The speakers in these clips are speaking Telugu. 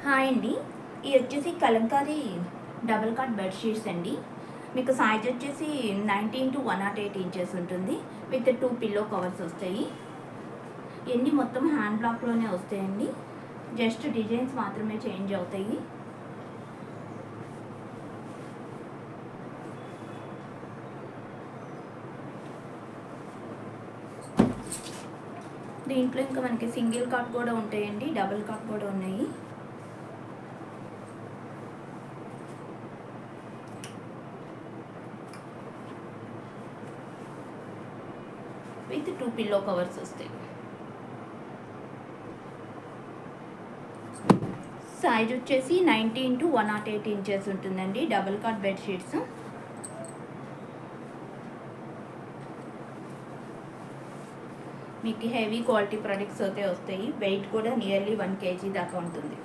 హాయ్ అండి. ఇది వచ్చేసి కలంకారీ డబుల్ కాట్ బెడ్షీట్స్ అండి. మీకు సైజ్ వచ్చేసి 19 to 108 ఇంచెస్ ఉంటుంది. విత్ 2 పిల్లో కవర్స్ వస్తాయి. ఇవన్నీ మొత్తం హ్యాండ్ బ్లాక్లోనే వస్తాయండి. జస్ట్ డిజైన్స్ మాత్రమే చేంజ్ అవుతాయి. దీంట్లో ఇంకా మనకి సింగిల్ కాట్ కూడా ఉంటాయండి, డబుల్ కాట్ కూడా ఉన్నాయి. విత్ 2 పిల్లో కవర్స్ వస్తాయి. సైజ్ వచ్చేసి 19 to 108 ఇంచెస్ ఉంటుందండి. Double cot bedsheets. మీకు హెవీ క్వాలిటీ ప్రొడక్ట్స్ అయితే వస్తాయి. వెయిట్ కూడా నియర్లీ 1 kg దాకా ఉంటుంది.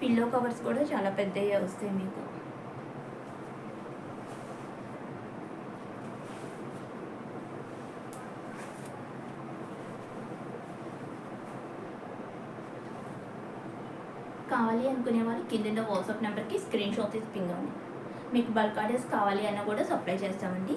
పిల్లో కవర్స్ కూడా చాలా పెద్దవి వస్తాయి మీకు. కావాలి అనుకునే వాళ్ళు కింద వాట్సాప్ నెంబర్కి స్క్రీన్ షాట్ తీసి పింగండి. మీకు బల్క్ ఆర్డర్స్ కావాలి అన్న కూడా సప్లై చేస్తామండి.